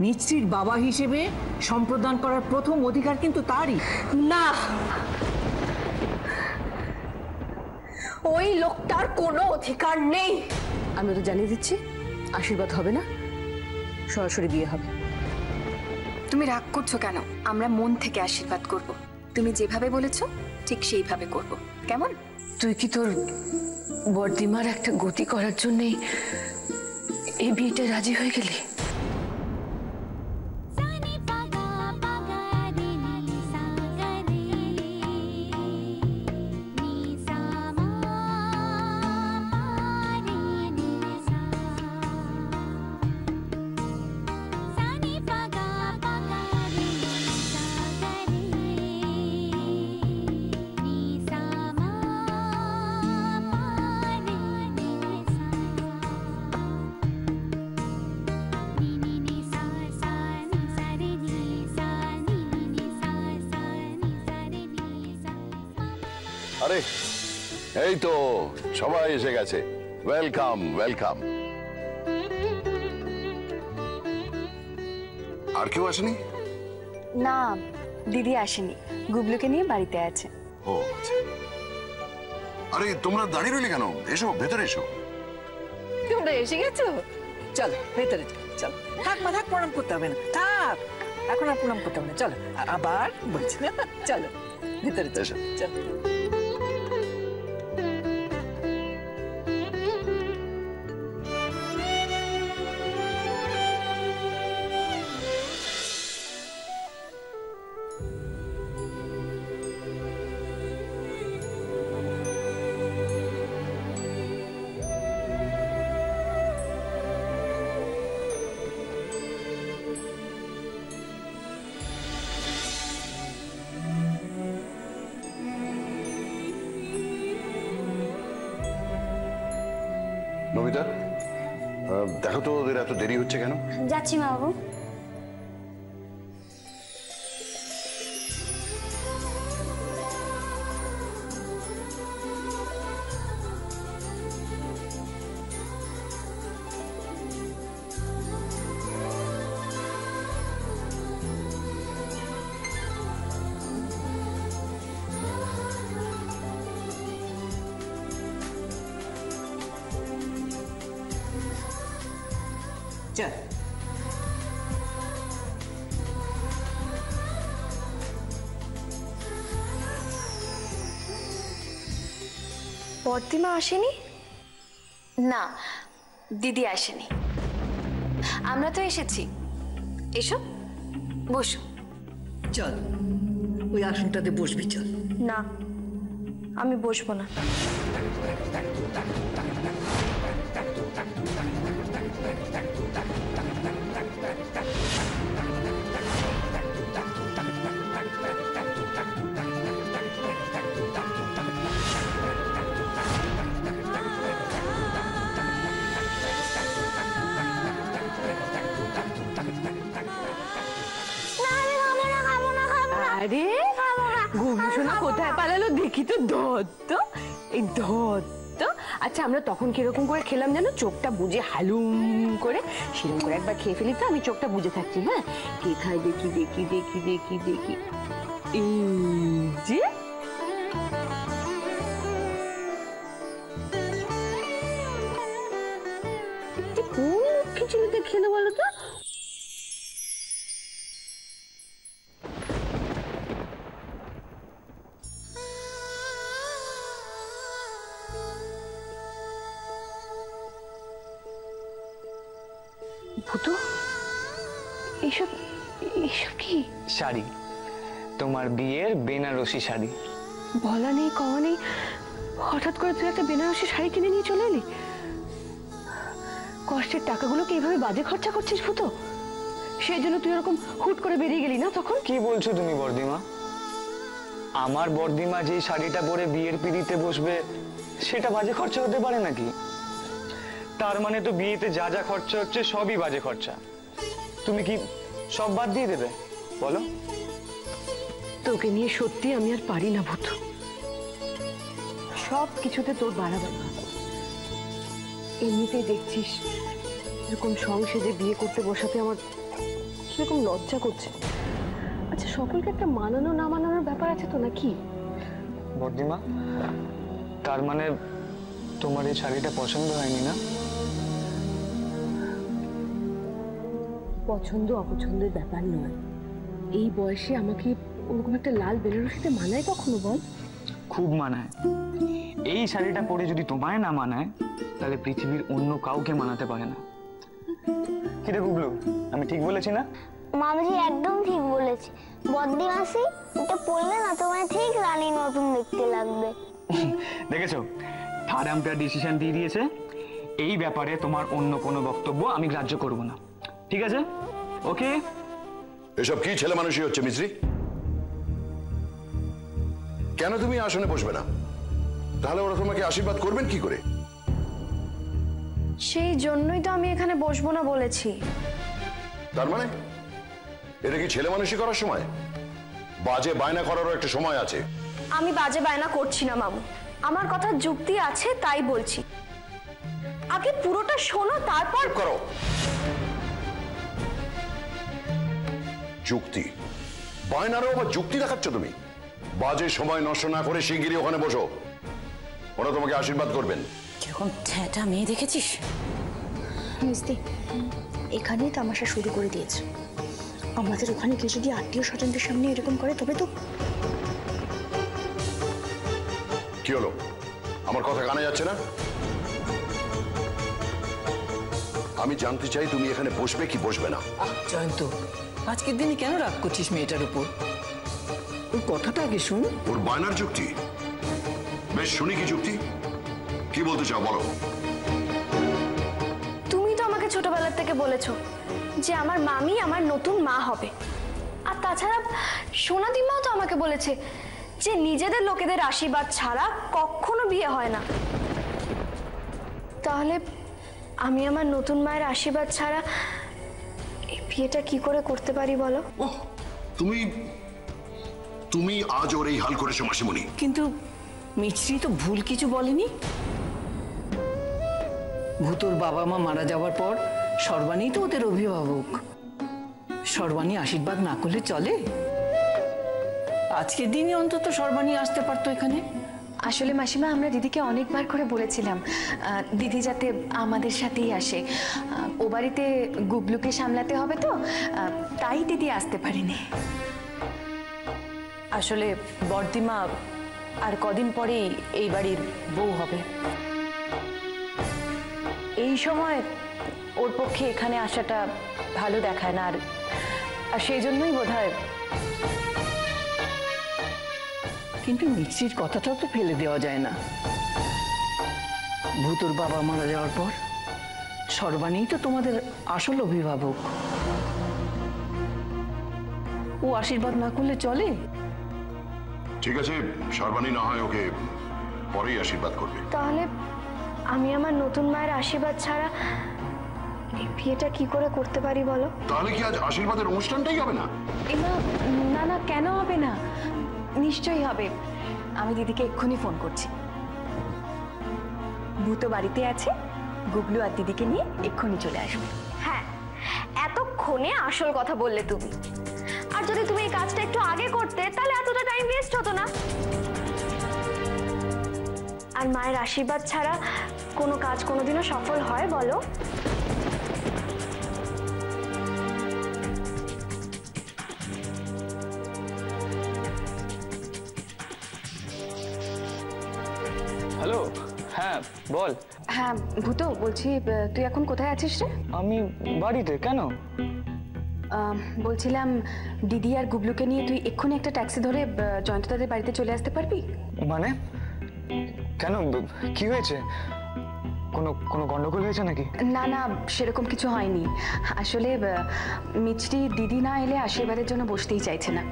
মিছরির বাবা হিসেবে সম্প্রদান করার প্রথম অধিকার কিন্তু তারই। না, ওই লোকটার কোনো অধিকার নেই। আমি তো জানিয়ে দিচ্ছি, আশীর্বাদ হবে না, সরাসরি বিয়ে হবে। তুমি রাগ করছো কেন? আমরা মন থেকে আশীর্বাদ করব। তুমি যেভাবে বলেছো ঠিক সেইভাবে করব, কেমন? তুই কি তোর বর্দিমার একটা গতি করার জন্যই এই বিয়েটা রাজি হয়ে গেলি? আরে এই তো সবাই এসে গেছে। Welcome welcome. আর কেউ আসেনি? না, দিদি আসেনি, গুবলুকে নিয়ে বাড়িতে আছে। ও আচ্ছা। আরে তোমরা দাঁড়িয়ে রইলে কেন? এসো ভেতরে এসো। তোমরা এসে গেছো, চলো ভেতরে চলো। থাক মা, থাক, প্রণাম করতে হবে না, থাক, এখন আর প্রণাম করতে হবে না, চলো আবার বলছি না, চলো ভেতরে চলো, চলো। নমিতা, দেখো তো ওদের এত দেরি হচ্ছে কেন? যাচ্ছি মা বাবু। চল। বর্দিমা আসেনি? না, দিদি আসেনি। আমরা তো এসেছি, এসো বসো। চল, ওই আসনটাতে বসবি, চল। না, আমি বসবো না। আরে গুবলু সোনা কোথায় পালালো দেখি তো। ধত্ত, এই ধত্ত। আচ্ছা আমরা তখন কিরকম করে খেলাম জানো? চোখটা বুজে হালুম করে, সেরকম করে একবার খেয়ে ফেলি তো। আমি চোখটা বুজে থাকছি, হ্যাঁ? কে খায় দেখি দেখি দেখি দেখি দেখি। এই যে কোন খিচুড়িতে খেলো বলো তো? ভূতু, এসব এসব কি? শাড়ি, তোমার বিয়ের বেনারসি শাড়ি। বলা নেই কওয়া নেই, হঠাৎ করে তুই একটা বেনারসি শাড়ি কিনে নিয়ে চলে এলি। কষ্টের টাকাগুলোকে এইভাবে বাজে খরচা করছিস ভূতু? সেই জন্য তুই এরকম হুট করে বেরিয়ে গেলি না তখন? কি বলছো তুমি বর্দিমা? আমার বর্দিমা যে শাড়িটা পরে বিয়ের পিড়িতে বসবে সেটা বাজে খরচা হতে পারে নাকি? তার মানে তো বিয়েতে যা যা খরচা হচ্ছে সবই বাজে খরচা। তুমি কি সব বাদ দিয়ে দেবে বলো? তোকে নিয়ে সত্যি আমি আর পারি না ভূতু। সব কিছুতে তোর বাড়াবাড়ি। এমনিতেই দেখছিস এরকম সংসারে বিয়ে করতে বসাতে আমার কিরকম লজ্জা করছে। আচ্ছা সকলকে একটা মানানো না মানানোর ব্যাপার আছে তো নাকি? বর্দিমা, তার মানে তোমার এই শাড়িটা পছন্দ হয়নি না? পছন্দ অপছন্দের ব্যাপার নয়, এই বয়সে আমাকে ওরকম একটা লাল বেনারসিতে মানায় কখনো বল? খুব মানায়। এই শাড়িটা পরে যদি তোমায় না মানায় তাহলে পৃথিবীর অন্য কাউকে মানাতে পারে না। কি রে গুবলু, আমি ঠিক বলেছি না? মামজি একদম ঠিক বলেছে। বদ্দি মাসি, এটা পড়লে না তোমায় ঠিক রানীর মতন দেখতে লাগবে। দেখেছো, থার্ড আম্পায়ার ডিসিশন দিয়ে দিয়েছে। এই ব্যাপারে তোমার অন্য কোনো বক্তব্য আমি গ্রাহ্য করব না, ঠিক আছে? ওকে। এসব কি ছেলে মানুষই হচ্ছে মিশ্রি? কেন তুমি আসনে বসবে না? তাহলে ওরা তোমাকে আশীর্বাদ করবেন কি করে? সেই জন্যই তো আমি এখানে বসবো না বলেছি। তার মানে এটা কি ছেলে মানুষই করার সময়? বাজে বায়না করারও একটা সময় আছে। আমি বাজে বায়না করছি না মামু, আমার কথার যুক্তি আছে তাই বলছি। আগে পুরোটা শোনো তারপর করো। যুক্তি? বায়নারও আবার যুক্তি দেখাচ্ছ তুমি? বাজে সময় নষ্ট না করে শিগগিরই ওখানে বসো, ওরা তোমাকে আশীর্বাদ করবেন। কিরকম ঠেঁটা মেয়ে দেখেছিস? মিস্তি, এখানেই তামাশা শুরু করে দিয়েছে। আমাদের ওখানে কেউ যদি আত্মীয় স্বজনদের সামনে এরকম করে তবে তো। কি হলো, আমার কথা কানে যাচ্ছে না? আমি জানতে চাই তুমি এখানে বসবে কি বসবে না। জয়ন্ত, আজকের দিনে কেন রাগ করছিস মেয়েটার উপর? ওর কথাটা আগে শুন। ওর বায়নার যুক্তি? বেশ, শুনি কি যুক্তি, কি বলতে চাও বলো। তুমি তো আমাকে ছোটবেলার থেকে বলেছো যে আমার মামি আমার নতুন মা হবে। আর তাছাড়া সোনাদিমাও তো আমাকে বলেছে যে নিজেদের লোকেদের আশীর্বাদ ছাড়া কখনো বিয়ে হয় না। তাহলে আমি আমার নতুন মায়ের আশীর্বাদ ছাড়া এই বিয়েটা কি করে করতে পারি বলো? ওহ, তুমি তুমি আজ ওর এই হাল করেছো মাসিমণি। কিন্তু মিছরি তো ভুল কিছু বলেনি। ভূতোর বাবা মা মারা যাওয়ার পর সর্বাণী তো ওদের অভিভাবক। সর্বাণী আশীর্বাদ না করলে চলে? আজকের দিনে অন্তত সর্বাণী আসতে পারতো এখানে। আসলে মাসিমা, আমরা দিদিকে অনেকবার করে বলেছিলাম দিদি যাতে আমাদের সাথেই আসে। ও বাড়িতে গুবলুকে সামলাতে হবে তো, তাই দিদি আসতে পারেনি। আসলে বর্দিমা আর কদিন পরেই এই বাড়ির বউ হবে। এই সময় ওর পক্ষে এখানে আসাটা ভালো দেখায় না, আর সেই জন্যই বোধহয়। কিন্তু মিছরির কথাটাও তো ফেলে দেওয়া যায় না। ভূতোর বাবা মারা যাওয়ার পর সর্বাণী তো তোমাদের আসল অভিভাবক। ও আশীর্বাদ না করলে চলে? ঠিক আছে, সর্বাণী না হয় ওকে পরেই আশীর্বাদ করবে। তাহলে আমি আমার নতুন মায়ের আশীর্বাদ ছাড়া এই বিয়েটা কি করে করতে পারি বলো? তাহলে কি আজ আশীর্বাদের অনুষ্ঠানটাই হবে না? না না, কেন হবে না? নিশ্চয়ই হবে। আমি দিদিকে এক্ষুনি ফোন করছি। ভূত বাড়িতে আছে, গুবলু আর দিদিকে নিয়ে এক্ষুনি চলে আসবে। হ্যাঁ, এতক্ষণে আসল কথা বললে তুমি। আর যদি তুমি এই কাজটা একটু আগে করতে তাহলে এতটা টাইম ওয়েস্ট হতো না। আর মায়ের আশীর্বাদ ছাড়া কোনো কাজ কোনোদিনও সফল হয় বলো? হ্যালো, হ্যাঁ বল। হ্যাঁ ভূত, বলছি তুই এখন কোথায় আছিস রে? আমি বাড়িতে। কেন? বলছিলাম দিদি আর গুবলুকে নিয়ে তুই এক্ষুনি একটা ট্যাক্সি ধরে জয়ন্তদাদের বাড়িতে চলে আসতে পারবি? মানে কেন, কি হয়েছে? কোনো কোনো গন্ডগোল হয়েছে নাকি? না না, সেরকম কিছু হয়নি। আসলে মিছরি দিদি না এলে আশীর্বাদের জন্য বসতেই চাইছে না।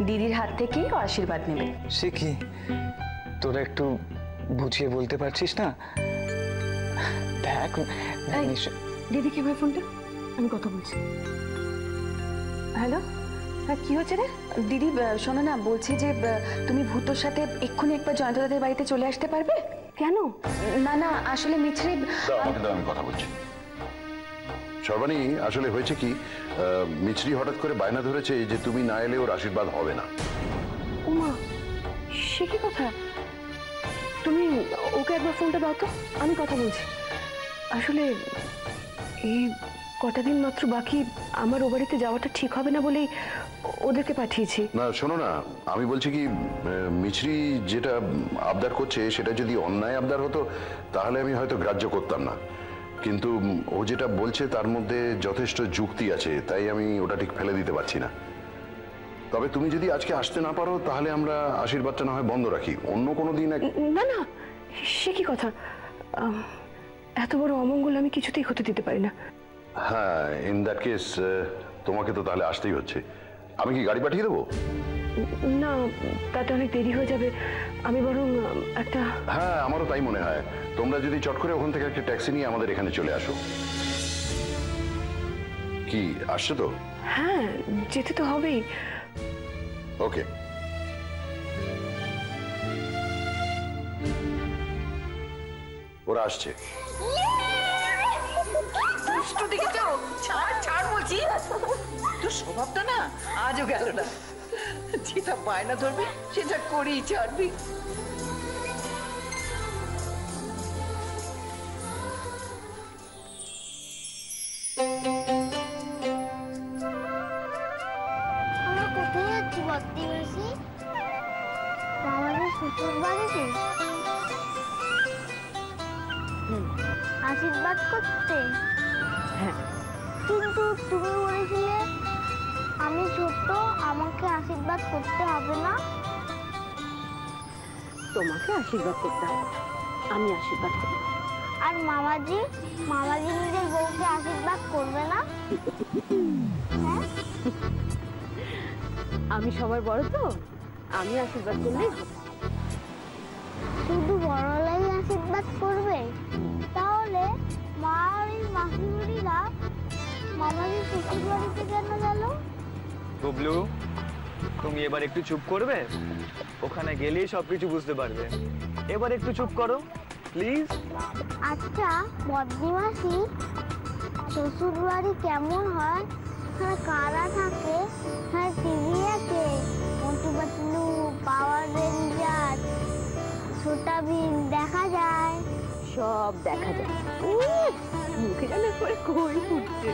দিদির হাত থেকেই ও আশীর্বাদ নেবে। সে কি, তোরা একটু বুঝিয়ে বলতে পারছিস না? দেখ, দিদি কি ভাই ফোনটা? আমি কথা বলছি। হ্যালো, হ্যাঁ কি হচ্ছে রে? দিদি শোনো না, বলছি যে তুমি ভূতোর সাথে এক্ষুনি একবার জয়ন্তদাদের বাড়িতে চলে আসতে পারবে? কেন? না না, আসলে মিছরি। আমাকে দাও, আমি কথা বলছি। সর্বাণী, আসলে হয়েছে কি, মিছরি হঠাৎ করে বায়না ধরেছে যে তুমি না এলে ওর আশীর্বাদ হবে না। উমা, সে কি কথা? তুমি ওকে একবার ফোনটা দাও তো, আমি কথা বলছি। আসলে এই কটা দিন মাত্র বাকি, আমার ও বাড়িতে যাওয়াটা ঠিক হবে না বলেই ওদেরকে পাঠিয়েছি। না শোনো না, আমি বলছি কি, মিছরি যেটা আবদার করছে সেটা যদি অন্যায় আবদার হতো তাহলে আমি হয়তো গ্রাহ্য করতাম না, কিন্তু ও যেটা বলছে তার মধ্যে যথেষ্ট যুক্তি আছে, তাই আমি ওটা ঠিক ফেলে দিতে পারছি না। তবে তুমি যদি আজকে আসতে না পারো তাহলে আমরা আশীর্বাদটা না হয় বন্ধ রাখি, অন্য কোনো দিন না না, সে কি কথা? এত বড় অমঙ্গল আমি কিছুতেই হতে দিতে পারি না। হ্যাঁ, ইন দ্যাট কেস তোমাকে তো তাহলে আসতেই হচ্ছে। আমি কি গাড়ি পাঠিয়ে দেবো? না, তাতে অনেক দেরি হয়ে যাবে। আমি বরং একটা... হ্যাঁ, আমারও তাই মনে হয়। তোমরা যদি চট করে ওখান থেকে একটা ট্যাক্সি নিয়ে আমাদের এখানে চলে আসো। কি আসছে তো? হ্যাঁ, যেতে তো হবেই। ওকে। ওরা আসছে। ছাড় ছাড় বলছি, তোর স্বভাবটা না আজও গেল না। যেটা বায়না ধরবি সেটা করেই ছাড়বি। আমরা কোথায় যাচ্ছি বর্তি মাসি? আমাদের শ্বশুর বাড়িতে আশীর্বাদ করতে। কিন্তু তুমি বলেছিলে আমি ছোট, আমাকে আশীর্বাদ করতে হবে না। তোমাকে আশীর্বাদ করতে হবে, আমি আশীর্বাদ করব। আর মামাজি নিজের বউকে আশীর্বাদ করবে না? হ্যাঁ, আমি সবার বড় তো, আমি আশীর্বাদ করলেই হবে। শুধু বড়লাই আশীর্বাদ করবে? তাহলে মা আর এই মাসিমণিরা মামাজির শ্বশুর বাড়িতে কেন গেল? গুবলু, তুমি এবার একটু চুপ করবে? ওখানে গেলেই সবকিছু বুঝতে পারবে। এবার একটু চুপ করো প্লিজ। আচ্ছা বদ্দি মাসি, শ্বশুর বাড়ি কেমন হয়? ওখানে কারা থাকে? হ্যাঁ, টিভি আছে, মোটু পাতলু, পাওয়ার রেঞ্জার, ছোটা ভীম দেখা যায়? সব দেখা যায়। মুখে যেন করে কই ফুটছে।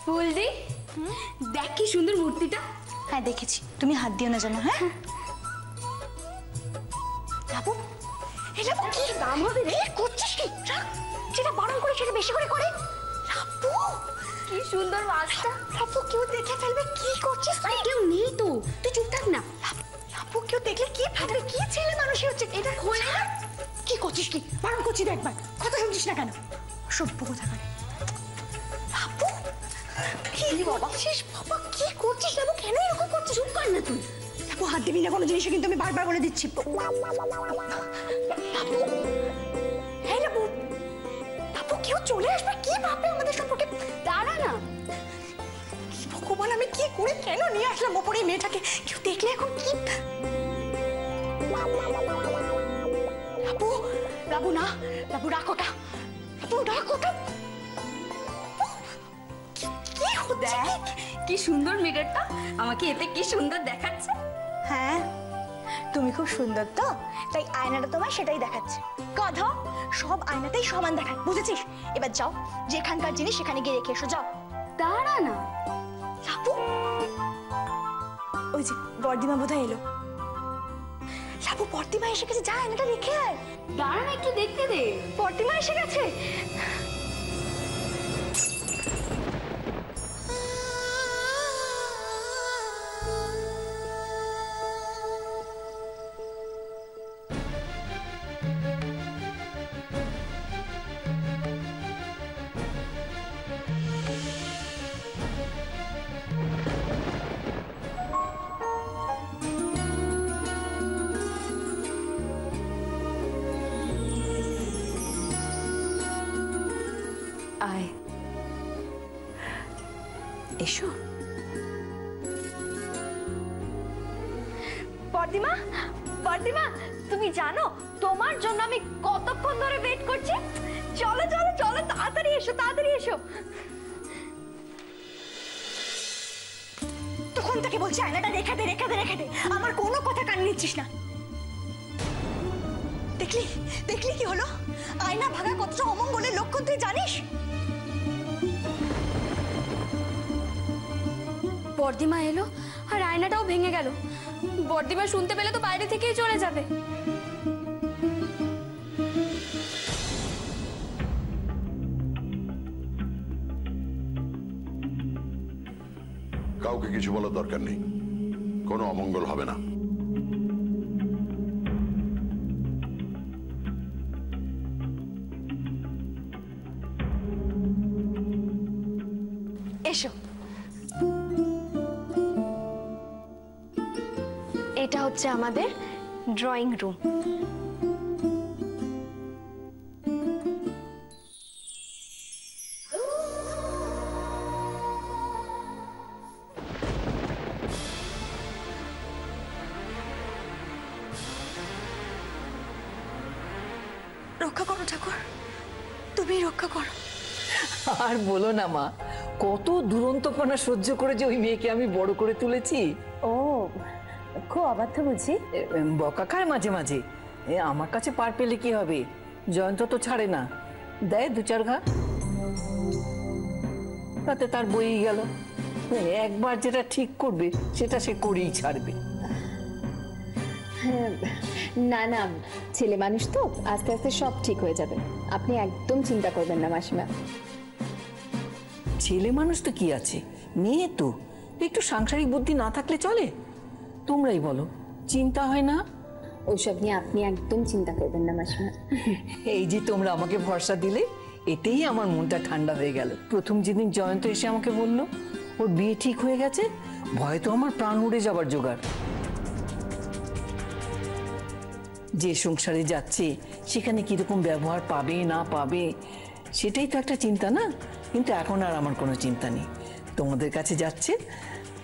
ফুলদি, দেখ কি সুন্দর মূর্তিটা। হ্যাঁ দেখেছি, তুমি হাত দিও না জানো। হ্যাঁ লাবু, এই লাবু কি দাম হবে রে? করছিস কি? রাখ, যেটা বারণ করে সেটা বেশি করে করে। লাবু কি সুন্দর মাছটা। লাবু কেউ দেখে ফেলবে, কি করছিস? আরে কেউ নেই তো, তুই চুপ থাক না। লাবু কেউ দেখলে কি ভাববে? কি ছেলে মানুষই হচ্ছে এটা। খোল না, কি করছিস? কি বারণ করছিস? একবার কথা শুনছিস না কেন? সভ্য কথা করে। লাবু কি বলছিস? বাবা কি করছিস? লাবু কেন এরকম করছিস? চুপ কর না তুই। লাবু হাত দিবি না কোনো জিনিসে, কিন্তু আমি বারবার বলে দিচ্ছি। লাবু, হ্যাঁ লাবু, লাবু কেউ চলে আসবে, কি ভাববে আমাদের সম্পর্কে? দাঁড়া না। ভগবান, আমি কি করে কেন নিয়ে আসলাম ওপরে এই মেয়েটাকে? কেউ দেখলে এখন কি? লাবু, লাবু না, লাবু রাখ ওটা, লাবু রাখ ওটা। দেখ কি সুন্দর মিররটা, আমাকে এতে কি সুন্দর দেখাচ্ছে। হ্যাঁ, তুমি খুব সুন্দর তো, তাই আয়নাটা তোমায় সেটাই দেখাচ্ছে। কথা, সব আয়নাতেই সমান দেখায়, বুঝেছিস? এবার যাও, যেখানকার জিনিস সেখানে গিয়ে রেখে এসো, যাও। দাঁড়া না। লাবু, ওই যে বর্দিমা বোধহয় এলো। লাবু, বর্দিমা এসে গেছে, যা আয়নাটা রেখে আয়। দাঁড়া না, একটু দেখতে দে। বর্দিমা এসে গেছে। আয়, এসো। বর্দিমা তুমি জানো তোমার জন্য আমি কতক্ষণ ধরে ওয়েট করছি। চলো চলো চলো তাড়াতাড়ি এসো তাড়াতাড়ি এসো। তখন থেকে বলছি আয়নাটা রেখে দে রেখে দে রেখে দে, আমার কোনো কথা কান নিচ্ছিস না। দেখলি দেখলি কি হলো? আয়না ভাঙা কতটা অমঙ্গলের লক্ষণ তুই জানিস? বর্দিমা এলো আর আয়নাটাও ভেঙে গেল। বর্দিমা শুনতে পেলে তো বাইরে থেকেই চলে যাবে। কাউকে কিছু বলার দরকার নেই, কোনো অমঙ্গল হবে না। এসো। এটা হচ্ছে আমাদের ড্রয়িং রুম। রক্ষা করো ঠাকুর, তুমি রক্ষা করো। আর বলো না মা, কত দুরন্তপনা সহ্য করে যে ওই মেয়েকে আমি বড় করে তুলেছি। ও খুব অবাধ্য বুঝি। বকা খায় মাঝে মাঝে। আমার কাছে পার পেলে কি হবে, জয়ন্ত তো ছাড়ে না, দেয় দু চার ঘা, তাতে তার বই গেল। একবার যেটা ঠিক করবে সেটা সে করেই ছাড়বে। না না, ছেলে মানুষ তো, আস্তে আস্তে সব ঠিক হয়ে যাবে, আপনি একদম চিন্তা করবেন না মাসিমা। ছেলে মানুষ তো কি আছে, মেয়ে তো, একটু সাংসারিক বুদ্ধি না থাকলে চলে? তোমরাই বলো, চিন্তা হয় না? ওইসব নিয়ে আপনি একদম চিন্তা করবেন না মাসিমা। এই যে তোমরা আমাকে ভরসা দিলে, এতেই আমার মনটা ঠান্ডা হয়ে গেল। প্রথম যেদিন জয়ন্ত এসে আমাকে বলল ওর বিয়ে ঠিক হয়ে গেছে, ভয়ে তো আমার প্রাণ উড়ে যাবার জোগাড়। যে সংসারে যাচ্ছে সেখানে কিরকম ব্যবহার পাবে না পাবে সেটাই তো একটা চিন্তা না? কিন্তু এখন আর আমার কোনো চিন্তা নেই। তোমাদের কাছে যাচ্ছে,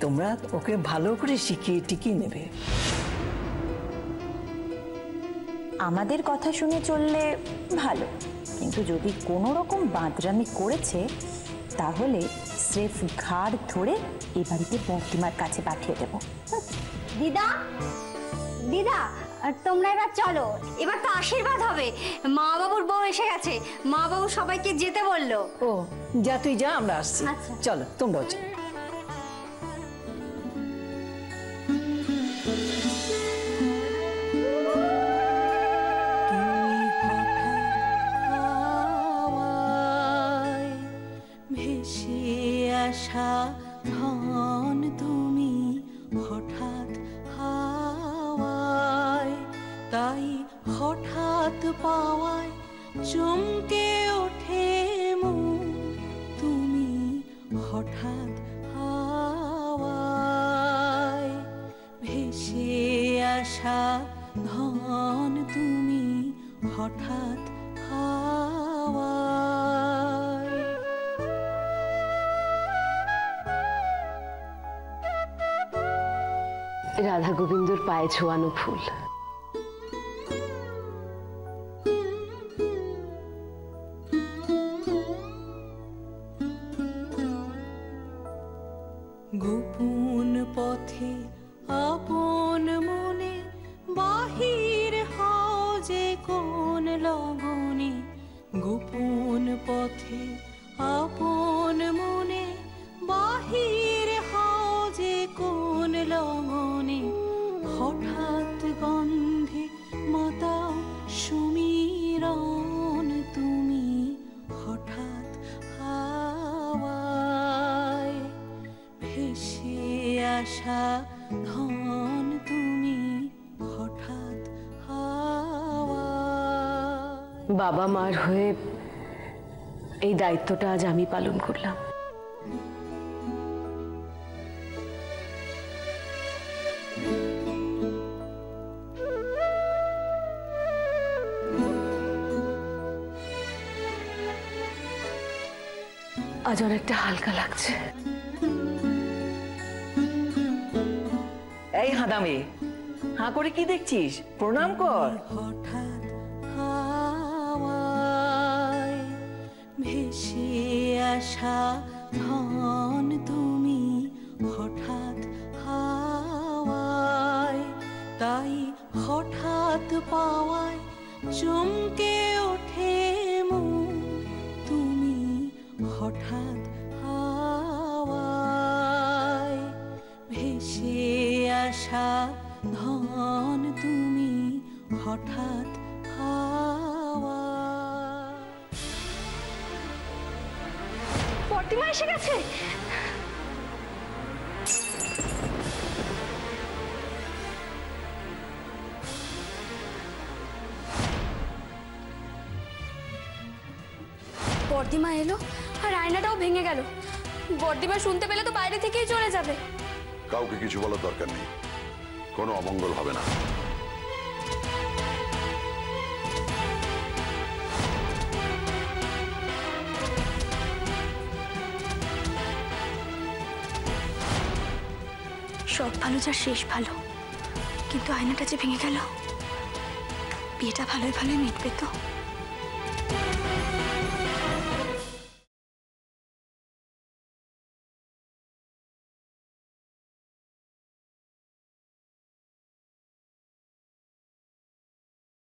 তোমরা ওকে ভালো করে শিখিয়ে টিকিয়ে নেবে। আমাদের কথা শুনে চললে ভালো, কিন্তু যদি কোনো রকম বাঁদরামি করেছে তাহলে স্রেফ ঘাড় ধরে এই বাড়িতে বর্দিমার কাছে পাঠিয়ে দেব। দিদা দিদা তোমরা এবার চলো, এবার তো আশীর্বাদ হবে। মা বাবুর বউ এসে গেছে, মা বাবু সবাইকে যেতে বললো। ও যা, তুই যা, আমরা আসছি। আচ্ছা। চলো তোমরাও চলো। ধন তুমি হঠাৎ হাওয়ায়, তাই হঠাৎ পাওয়ায় চমকে ওঠে মন, তুমি হঠাৎ হাওয়ায় ভেসে আসা ধন তুমি হঠাৎ হাওয়ায়। রাধা গোবিন্দর পায়ে ছোঁয়ানো ফুল। গোপন পথে আপন মনে বাহির হও যে কোন লগনে, গোপন পথে আপন মনে বাহির হও যে কোন লগনে, হঠাৎ গন্ধে মাতাও সুমিরন তুমি হঠাৎ হাওয়ায় ভেসে আসা ধন তুমি হঠাৎ হাওয়ায়। বাবা মার হয়ে এই দায়িত্বটা আজ আমি পালন করলাম। আজ অনেকটা হালকা লাগছে। এই হাদামে, হাঁ করে কি দেখছিস? প্রণাম কর। হঠাৎ হাওয়ায় ভেসে আসা ধন তুমি, হঠাৎ হাওয়ায়, তাই হঠাৎ পাওয়ায় চমকে ওঠে মন তুমি, হঠাৎ হাওয়ায় ভেসে আসা ধন তুমি, হঠাৎ হাওয়া। প্রতিমা এসে গেছে। বর্দিমা এলো আর আয়নাটাও ভেঙে গেল। বর্দিমা শুনতে পেলে তো বাইরে থেকেই চলে যাবে। কাউকে কিছু বলার দরকার নেই, কোনো অমঙ্গল হবে না। সব ভালো যা শেষ ভালো, কিন্তু আয়নাটা যে ভেঙে গেল, বিয়েটা ভালোই ভালোই মিটবে তো।